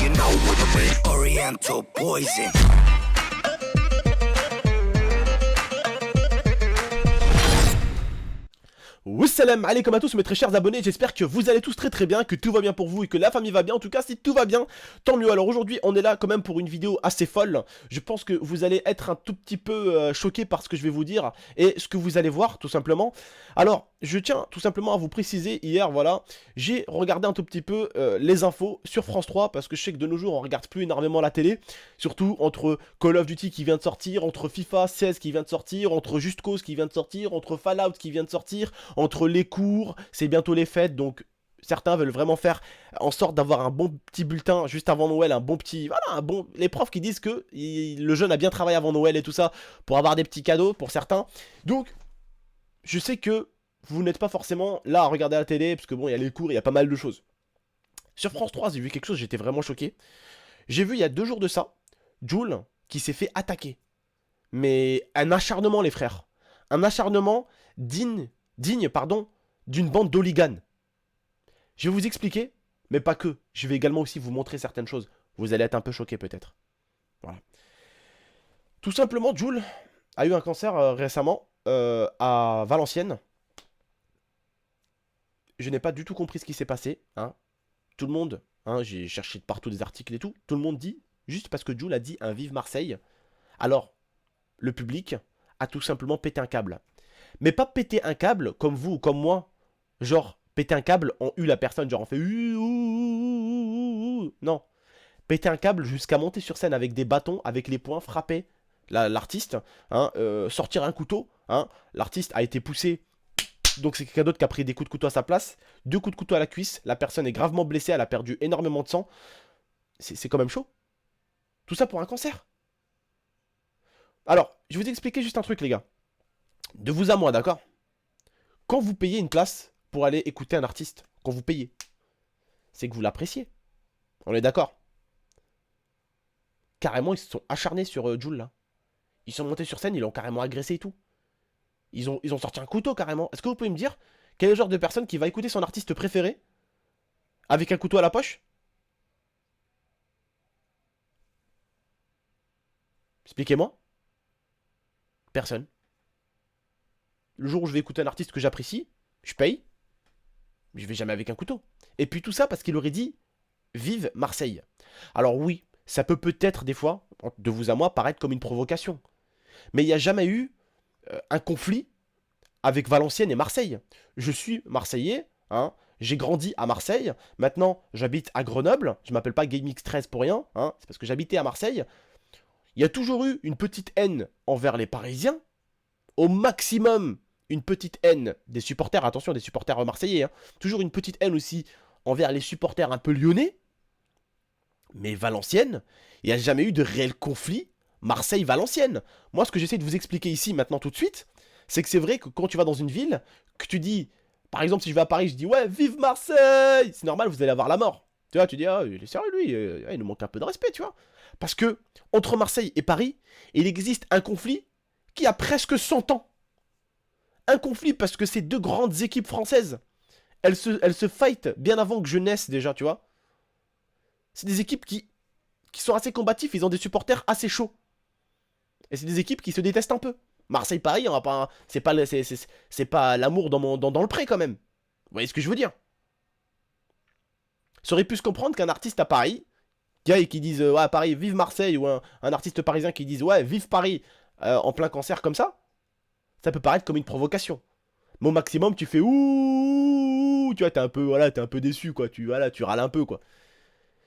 you know what I mean. Oriental poison. Wassalam alaikum à tous mes très chers abonnés, j'espère que vous allez tous très bien, que tout va bien pour vous et que la famille va bien. En tout cas, si tout va bien, tant mieux. Alors aujourd'hui, on est là quand même pour une vidéo assez folle. Je pense que vous allez être un tout petit peu choqués par ce que je vais vous dire et ce que vous allez voir tout simplement. Alors, je tiens tout simplement à vous préciser, hier, voilà, j'ai regardé un tout petit peu les infos sur France 3 parce que je sais que de nos jours, on regarde plus énormément la télé. Surtout entre Call of Duty qui vient de sortir, entre FIFA 16 qui vient de sortir, entre Just Cause qui vient de sortir, entre Fallout qui vient de sortir, entre les cours, c'est bientôt les fêtes, donc certains veulent vraiment faire en sorte d'avoir un bon petit bulletin juste avant Noël, un bon petit, voilà, un bon, les profs qui disent que le jeune a bien travaillé avant Noël et tout ça, pour avoir des petits cadeaux pour certains. Donc, je sais que vous n'êtes pas forcément là à regarder la télé, parce que bon, il y a les cours, il y a pas mal de choses. Sur France 3, j'ai vu quelque chose, j'étais vraiment choqué. J'ai vu il y a 2 jours de ça, Jul qui s'est fait attaquer. Mais un acharnement, les frères. Un acharnement digne, pardon, d'une bande d'hooligans. Je vais vous expliquer, mais pas que. Je vais également aussi vous montrer certaines choses. Vous allez être un peu choqués peut-être. Voilà. Tout simplement, Jul a eu un cancer récemment à Valenciennes. Je n'ai pas du tout compris ce qui s'est passé. Hein. Tout le monde, hein, j'ai cherché de partout des articles et tout. Tout le monde dit, juste parce que Jul a dit un vive Marseille. Alors, le public a tout simplement pété un câble. Mais pas péter un câble comme vous ou comme moi. Genre, péter un câble, on la personne, genre on fait non. Péter un câble jusqu'à monter sur scène avec des bâtons, avec les poings, frapper l'artiste, hein, sortir un couteau. Hein, l'artiste a été poussé, donc c'est quelqu'un d'autre qui a pris des coups de couteau à sa place. 2 coups de couteau à la cuisse, la personne est gravement blessée, elle a perdu énormément de sang. C'est quand même chaud. Tout ça pour un cancer. Alors, je vais vous expliquer juste un truc les gars. De vous à moi, d'accord? Quand vous payez une place pour aller écouter un artiste, quand vous payez, c'est que vous l'appréciez. On est d'accord? Carrément, ils se sont acharnés sur Jul là. Ils sont montés sur scène, ils l'ont carrément agressé et tout. Ils ont sorti un couteau carrément. Est-ce que vous pouvez me dire quel est le genre de personne qui va écouter son artiste préféré avec un couteau à la poche? Expliquez-moi. Personne. Le jour où je vais écouter un artiste que j'apprécie, je paye, mais je vais jamais avec un couteau. Et puis tout ça parce qu'il aurait dit « Vive Marseille ». Alors oui, ça peut peut-être des fois, de vous à moi, paraître comme une provocation. Mais il n'y a jamais eu un conflit avec Valenciennes et Marseille. Je suis Marseillais, hein, j'ai grandi à Marseille, maintenant j'habite à Grenoble, je m'appelle pas GameX13 pour rien, hein, c'est parce que j'habitais à Marseille. Il y a toujours eu une petite haine envers les Parisiens, au maximum une petite haine des supporters, attention des supporters marseillais, hein. Toujours une petite haine aussi envers les supporters un peu lyonnais. Mais Valenciennes, il n'y a jamais eu de réel conflit Marseille-Valenciennes. Moi, ce que j'essaie de vous expliquer ici maintenant tout de suite, c'est que c'est vrai que quand tu vas dans une ville, que tu dis, par exemple si je vais à Paris, je dis ouais, vive Marseille, c'est normal, vous allez avoir la mort. Tu vois, tu dis, ah, il est sérieux lui, il nous manque un peu de respect, tu vois. Parce que, entre Marseille et Paris, il existe un conflit qui a presque 100 ans. Un conflit parce que ces 2 grandes équipes françaises, elles se fight bien avant que je naisse déjà, tu vois. C'est des équipes qui sont assez combatifs, ils ont des supporters assez chauds. Et c'est des équipes qui se détestent un peu. Marseille-Paris, on va pas, c'est pas l'amour dans le pré quand même. Vous voyez ce que je veux dire? Ça aurait pu se comprendre qu'un artiste à Paris, qui dise ouais Paris, vive Marseille, ou un artiste parisien qui dise ouais, vive Paris, en plein cancer comme ça peut paraître comme une provocation. Mais au maximum, tu fais ouh, tu vois, t'es un peu, voilà, t'es un peu déçu, quoi. Tu râles un peu, quoi.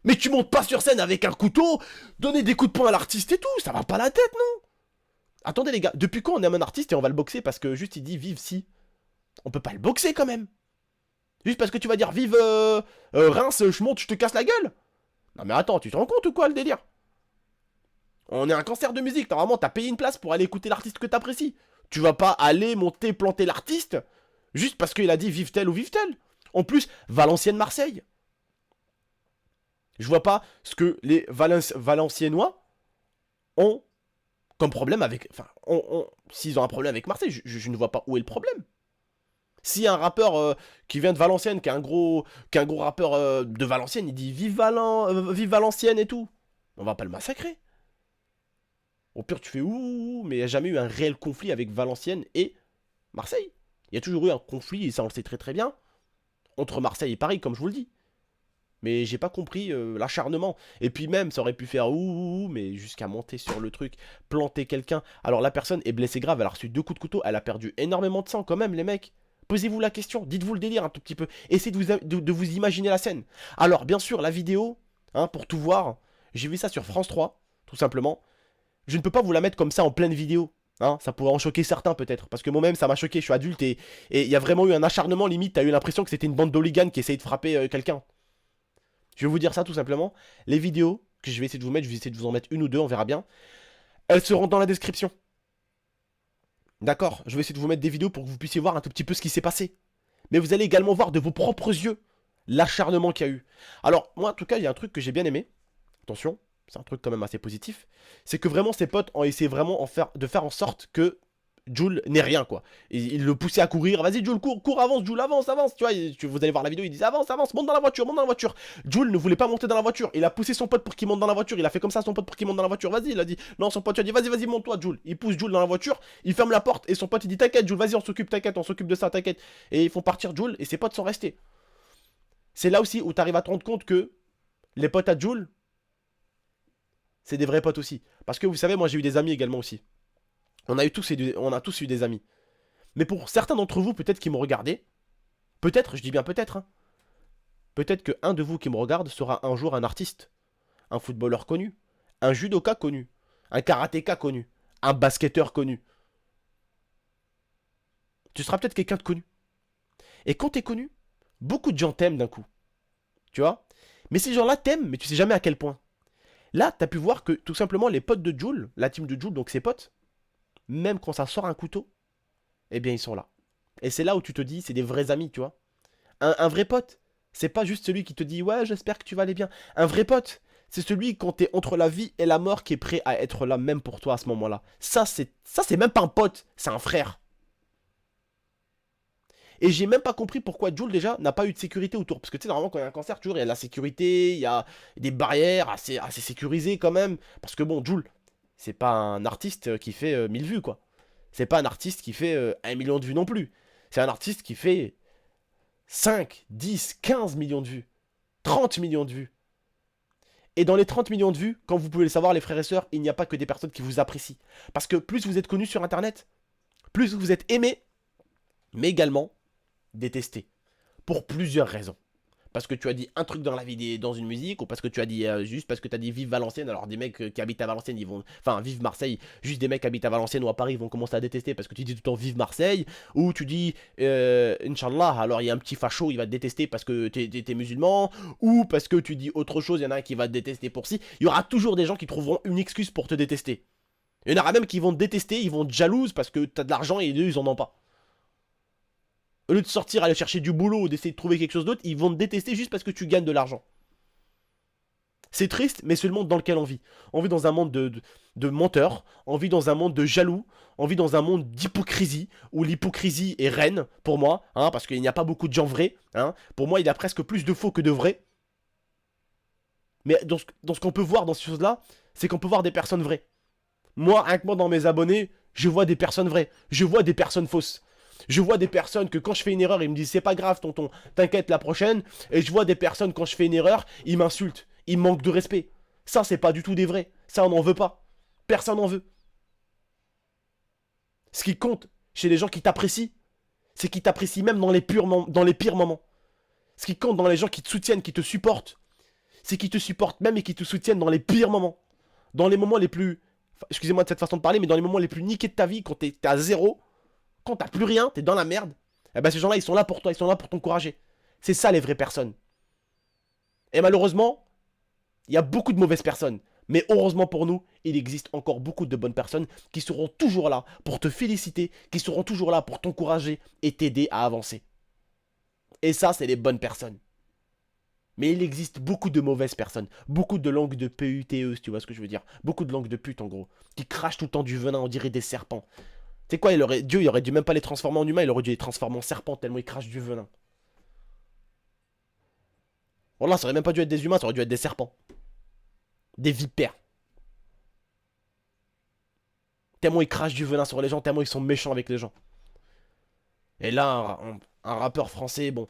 Mais tu montes pas sur scène avec un couteau, donner des coups de poing à l'artiste et tout, ça va pas la tête, non? Attendez les gars, depuis quand on aime un artiste et on va le boxer parce que juste il dit vive si? On peut pas le boxer quand même. Juste parce que tu vas dire vive Reims, je monte, je te casse la gueule. Non mais attends, tu te rends compte ou quoi le délire? On est un concert de musique, normalement t'as payé une place pour aller écouter l'artiste que t'apprécies. Tu vas pas aller monter, planter l'artiste juste parce qu'il a dit vive tel ou vive tel. En plus, Valenciennes-Marseille. Je vois pas ce que les Valenciennois ont comme problème avec... Enfin, s'ils ont un problème avec Marseille, je ne vois pas où est le problème. Si un rappeur qui vient de Valenciennes, qui est un gros rappeur de Valenciennes, il dit vive Valenciennes et tout, on va pas le massacrer. Au pire, tu fais ouh, mais il n'y a jamais eu un réel conflit avec Valenciennes et Marseille. Il y a toujours eu un conflit, et ça on le sait très très bien, entre Marseille et Paris, comme je vous le dis. Mais j'ai pas compris l'acharnement. Et puis même, ça aurait pu faire ouh, mais jusqu'à monter sur le truc, planter quelqu'un. Alors la personne est blessée grave, elle a reçu 2 coups de couteau, elle a perdu énormément de sang quand même, les mecs. Posez-vous la question, dites-vous le délire un tout petit peu. Essayez de vous imaginer la scène. Alors, bien sûr, la vidéo, hein, pour tout voir, j'ai vu ça sur France 3, tout simplement. Je ne peux pas vous la mettre comme ça en pleine vidéo. Hein, ça pourrait en choquer certains peut-être. Parce que moi-même, ça m'a choqué, je suis adulte et il y a vraiment eu un acharnement limite. T'as eu l'impression que c'était une bande d'hooligans qui essayait de frapper quelqu'un. Je vais vous dire ça tout simplement. Les vidéos que je vais essayer de vous mettre, je vais essayer de vous en mettre une ou deux, on verra bien. Elles seront dans la description. D'accord, je vais essayer de vous mettre des vidéos pour que vous puissiez voir un tout petit peu ce qui s'est passé. Mais vous allez également voir de vos propres yeux l'acharnement qu'il y a eu. Alors, moi en tout cas, il y a un truc que j'ai bien aimé. Attention, c'est un truc quand même assez positif. C'est que vraiment ses potes ont essayé vraiment de faire en sorte que Jul n'est rien quoi. Il le poussait à courir, vas-y Jul, cours, avance Jul, avance, tu vois, vous allez voir la vidéo, il disait avance, monte dans la voiture. Jul ne voulait pas monter dans la voiture, il a poussé son pote pour qu'il monte dans la voiture, il a fait comme ça à son pote pour qu'il monte dans la voiture, vas-y, il a dit, non son pote, il a dit vas-y monte-toi Jul, il pousse Jul dans la voiture, il ferme la porte et son pote il dit t'inquiète Jul, vas-y on s'occupe de ça, t'inquiète. Et ils font partir Jul et ses potes sont restés. C'est là aussi où t'arrives à te rendre compte que les potes à Jul, c'est des vrais potes aussi. Parce que vous savez, moi j'ai eu des amis également aussi. On a tous eu des amis. Mais pour certains d'entre vous, peut-être qui m'ont regardé, peut-être, je dis bien peut-être, hein, peut-être qu'un de vous qui me regarde sera un jour un artiste, un footballeur connu, un judoka connu, un karatéka connu, un basketteur connu. Tu seras peut-être quelqu'un de connu. Et quand t'es connu, beaucoup de gens t'aiment d'un coup. Tu vois? Mais ces gens-là t'aiment, mais tu sais jamais à quel point. Là, t'as pu voir que tout simplement les potes de Jul, la team de Jul, donc ses potes, même quand ça sort un couteau, eh bien ils sont là. Et c'est là où tu te dis, c'est des vrais amis, tu vois. Un vrai pote, c'est pas juste celui qui te dit, ouais, j'espère que tu vas aller bien. Un vrai pote, c'est celui quand t'es entre la vie et la mort qui est prêt à être là même pour toi à ce moment-là. Ça, c'est même pas un pote, c'est un frère. Et j'ai même pas compris pourquoi Jul déjà n'a pas eu de sécurité autour. Parce que tu sais, normalement, quand il y a un cancer, toujours il y a de la sécurité, il y a des barrières assez sécurisées quand même. Parce que bon, Jul, c'est pas un artiste qui fait 1000 vues, quoi. C'est pas un artiste qui fait 1 million de vues non plus. C'est un artiste qui fait 5, 10, 15 millions de vues. 30 millions de vues. Et dans les 30 millions de vues, comme vous pouvez le savoir, les frères et sœurs, il n'y a pas que des personnes qui vous apprécient. Parce que plus vous êtes connus sur Internet, plus vous êtes aimés, mais également détesté. Pour plusieurs raisons. Parce que tu as dit un truc dans la vidéo, dans une musique, ou parce que tu as dit juste parce que tu as dit vive Valenciennes. Alors des mecs qui habitent à Valenciennes, ils vont. Enfin, vive Marseille. Juste des mecs qui habitent à Valenciennes ou à Paris, ils vont commencer à détester parce que tu dis tout le temps vive Marseille. Ou tu dis Inch'Allah, alors il y a un petit facho, il va te détester parce que t'es musulman. Ou parce que tu dis autre chose, il y en a un qui va te détester pour si. Il y aura toujours des gens qui trouveront une excuse pour te détester. Il y en aura même qui vont te détester, ils vont te jalouser parce que t'as de l'argent et eux ils en ont pas. Au lieu de sortir, aller chercher du boulot ou d'essayer de trouver quelque chose d'autre, ils vont te détester juste parce que tu gagnes de l'argent. C'est triste, mais c'est le monde dans lequel on vit. On vit dans un monde de menteurs, on vit dans un monde de jaloux, on vit dans un monde d'hypocrisie, où l'hypocrisie est reine, pour moi, hein, parce qu'il n'y a pas beaucoup de gens vrais. Hein. Pour moi, il y a presque plus de faux que de vrais. Mais dans ce qu'on peut voir dans ces choses-là, c'est qu'on peut voir des personnes vraies. Moi, rien que moi, dans mes abonnés, je vois des personnes vraies. Je vois des personnes fausses. Je vois des personnes que quand je fais une erreur, ils me disent c'est pas grave tonton, t'inquiète la prochaine. Et je vois des personnes quand je fais une erreur, ils m'insultent, ils me manquent de respect. Ça c'est pas du tout des vrais, ça on n'en veut pas. Personne n'en veut. Ce qui compte chez les gens qui t'apprécient, c'est qu'ils t'apprécient même dans les pires moments. Ce qui compte dans les gens qui te soutiennent, qui te supportent, c'est qu'ils te supportent même et qui te soutiennent dans les pires moments. Dans les moments les plus... Excusez-moi de cette façon de parler, mais dans les moments les plus niqués de ta vie, quand t'es à zéro, quand t'as plus rien, t'es dans la merde, eh ben ces gens-là, ils sont là pour toi, ils sont là pour t'encourager. C'est ça les vraies personnes. Et malheureusement, il y a beaucoup de mauvaises personnes. Mais heureusement pour nous, il existe encore beaucoup de bonnes personnes qui seront toujours là pour te féliciter, qui seront toujours là pour t'encourager et t'aider à avancer. Et ça, c'est les bonnes personnes. Mais il existe beaucoup de mauvaises personnes, beaucoup de langues de PUTE, si tu vois ce que je veux dire. Beaucoup de langues de pute en gros, qui crachent tout le temps du venin, on dirait des serpents. sais quoi, Dieu, il aurait dû même pas les transformer en humains, il aurait dû les transformer en serpents tellement ils crachent du venin. Voilà, ça aurait même pas dû être des humains, ça aurait dû être des serpents. Des vipères. Tellement ils crachent du venin sur les gens, tellement ils sont méchants avec les gens. Et là, un rappeur français, bon,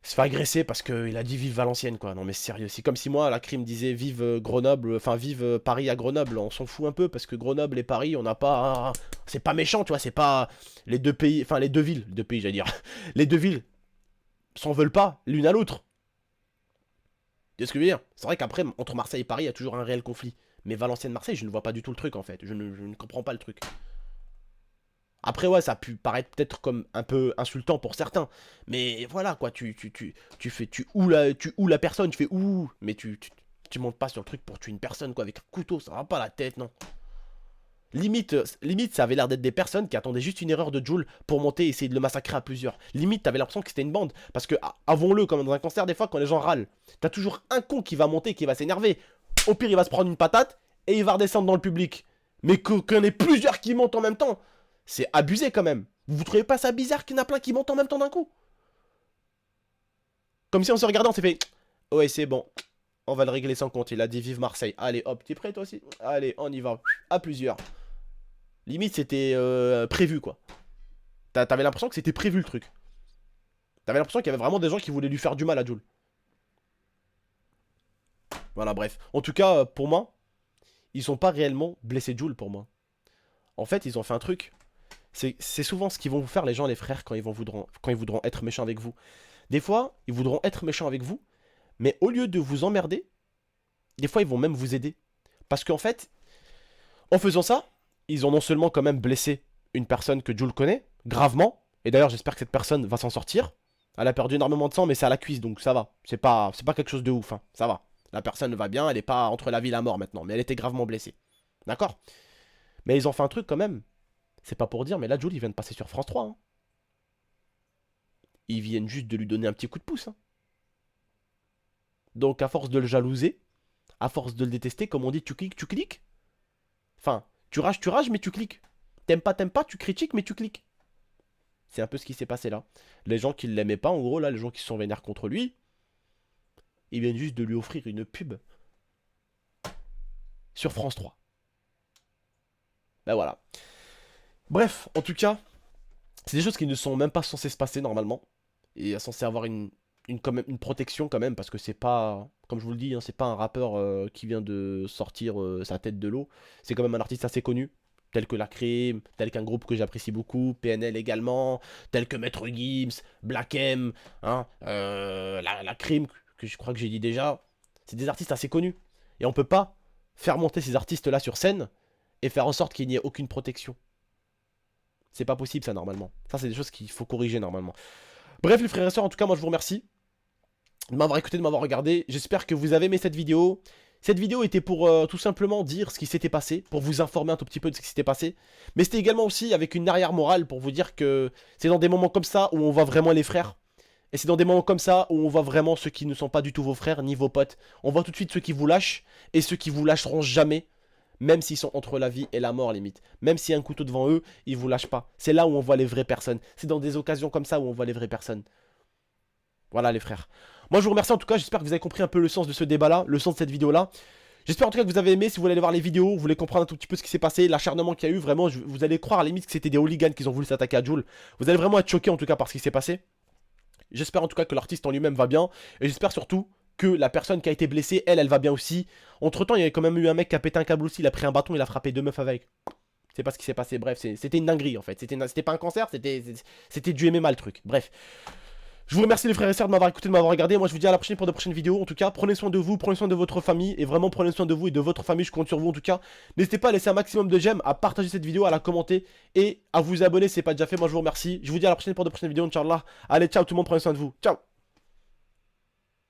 se fait agresser parce qu'il a dit vive Valenciennes, quoi. Non mais sérieux, c'est comme si moi, la crime disait vive Grenoble, enfin vive Paris à Grenoble. On s'en fout un peu parce que Grenoble et Paris, on n'a pas... C'est pas méchant, tu vois, c'est pas... Les deux pays, enfin les deux villes, j'allais dire. Les deux villes s'en veulent pas l'une à l'autre. Tu sais ce que je veux dire? C'est vrai qu'après, entre Marseille et Paris, il y a toujours un réel conflit. Mais Valenciennes-Marseille, je ne vois pas du tout le truc en fait. Je ne comprends pas le truc. Après, ouais, ça a pu paraître peut-être comme un peu insultant pour certains. Mais voilà, quoi, tu oues la personne, tu fais ouh, mais tu montes pas sur le truc pour tuer une personne, quoi, avec un couteau, ça va pas la tête, non. Limite, ça avait l'air d'être des personnes qui attendaient juste une erreur de Jul pour monter et essayer de le massacrer à plusieurs. Limite, t'avais l'impression que c'était une bande. Parce que, avouons-le, comme dans un concert, des fois, quand les gens râlent, t'as toujours un con qui va monter, qui va s'énerver. Au pire, il va se prendre une patate et il va redescendre dans le public. Mais qu'il y en ait plusieurs qui montent en même temps, c'est abusé quand même. Vous trouvez pas ça bizarre qu'il y en a plein qui montent en même temps d'un coup? Comme si on se regardait, on s'est fait... Ouais, c'est bon. On va le régler sans compte. Il a dit vive Marseille. Allez, hop, t'es prêt toi aussi? Allez, on y va. À plusieurs. Limite, c'était prévu, quoi. T'avais l'impression que c'était prévu, le truc. T'avais l'impression qu'il y avait vraiment des gens qui voulaient lui faire du mal à Jul. Voilà, bref. En tout cas, pour moi, ils ont pas réellement blessé Jul, pour moi. En fait, ils ont fait un truc. C'est souvent ce qu'ils vont vous faire, les gens, les frères, quand ils voudront être méchants avec vous. Des fois, ils voudront être méchants avec vous, mais au lieu de vous emmerder, des fois, ils vont même vous aider. Parce qu'en fait, en faisant ça, ils ont non seulement quand même blessé une personne que Jul connaît, gravement, et d'ailleurs, j'espère que cette personne va s'en sortir. Elle a perdu énormément de sang, mais c'est à la cuisse, donc ça va. C'est pas quelque chose de ouf, hein. Ça va. La personne va bien, elle est pas entre la vie et la mort maintenant, mais elle était gravement blessée. D'accord? Mais ils ont fait un truc quand même. C'est pas pour dire, mais là, Jul, il vient de passer sur France 3. Hein. Ils viennent juste de lui donner un petit coup de pouce. Hein. Donc, à force de le jalouser, à force de le détester, comme on dit, tu cliques, tu cliques. Enfin, tu rages, mais tu cliques. T'aimes pas, tu critiques, mais tu cliques. C'est un peu ce qui s'est passé là. Les gens qui l'aimaient pas, en gros, là, les gens qui se sont vénères contre lui, ils viennent juste de lui offrir une pub sur France 3. Ben voilà. Bref, en tout cas, c'est des choses qui ne sont même pas censées se passer normalement. Et censé avoir quand même, une protection quand même, parce que c'est pas, comme je vous le dis, hein, c'est pas un rappeur qui vient de sortir sa tête de l'eau. C'est quand même un artiste assez connu, tel que La Crime, tel qu'un groupe que j'apprécie beaucoup, PNL également, tel que Maître Gims, Black M, hein, la Crime, que je crois que j'ai dit déjà. C'est des artistes assez connus. Et on peut pas faire monter ces artistes-là sur scène et faire en sorte qu'il n'y ait aucune protection. C'est pas possible ça normalement. Ça c'est des choses qu'il faut corriger normalement. Bref les frères et sœurs, en tout cas moi je vous remercie de m'avoir écouté, de m'avoir regardé. J'espère que vous avez aimé cette vidéo. Cette vidéo était pour tout simplement dire ce qui s'était passé, pour vous informer un tout petit peu de ce qui s'était passé. Mais c'était également aussi avec une arrière morale pour vous dire que c'est dans des moments comme ça où on voit vraiment les frères. Et c'est dans des moments comme ça où on voit vraiment ceux qui ne sont pas du tout vos frères ni vos potes. On voit tout de suite ceux qui vous lâchent et ceux qui vous lâcheront jamais. Même s'ils sont entre la vie et la mort limite. Même s'il y a un couteau devant eux, ils vous lâchent pas. C'est là où on voit les vraies personnes. C'est dans des occasions comme ça où on voit les vraies personnes. Voilà les frères. Moi je vous remercie en tout cas, j'espère que vous avez compris un peu le sens de ce débat là, le sens de cette vidéo là. J'espère en tout cas que vous avez aimé, si vous voulez aller voir les vidéos, vous voulez comprendre un tout petit peu ce qui s'est passé, l'acharnement qu'il y a eu, vraiment, vous allez croire à la limite que c'était des hooligans qui ont voulu s'attaquer à Jul. Vous allez vraiment être choqué en tout cas par ce qui s'est passé. J'espère en tout cas que l'artiste en lui-même va bien, et j'espère surtout que la personne qui a été blessée, elle va bien aussi. Entre temps, il y avait quand même eu un mec qui a pété un câble aussi, il a pris un bâton, il a frappé deux meufs avec. C'est pas ce qui s'est passé, bref, c'était une dinguerie en fait. C'était pas un cancer, c'était du MMA le truc. Bref. Je vous remercie les frères et sœurs de m'avoir écouté, de m'avoir regardé. Moi je vous dis à la prochaine pour de prochaines vidéos. En tout cas, prenez soin de vous, prenez soin de votre famille. Et vraiment prenez soin de vous et de votre famille, je compte sur vous en tout cas. N'hésitez pas à laisser un maximum de j'aime, à partager cette vidéo, à la commenter et à vous abonner si c'est pas déjà fait. Moi je vous remercie. Je vous dis à la prochaine pour de prochaines vidéos, Inch'Allah. Allez, ciao tout le monde, prenez soin de vous. Ciao.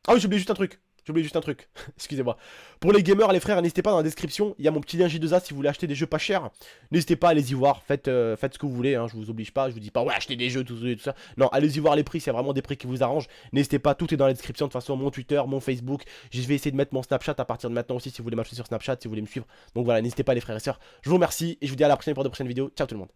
Ah oui, j'ai oublié juste un truc. Excusez-moi. Pour les gamers, les frères, n'hésitez pas dans la description. Il y a mon petit lien J2A si vous voulez acheter des jeux pas chers. N'hésitez pas, allez-y voir. Faites ce que vous voulez. Hein, je vous oblige pas. Je vous dis pas, ouais, achetez des jeux, tout ça. Non, allez-y voir les prix. S'il y a vraiment des prix qui vous arrangent. N'hésitez pas. Tout est dans la description. De toute façon, mon Twitter, mon Facebook. Je vais essayer de mettre mon Snapchat à partir de maintenant aussi si vous voulez m'acheter sur Snapchat, si vous voulez me suivre. Donc voilà, n'hésitez pas, les frères et sœurs. Je vous remercie et je vous dis à la prochaine pour de prochaines vidéos. Ciao tout le monde.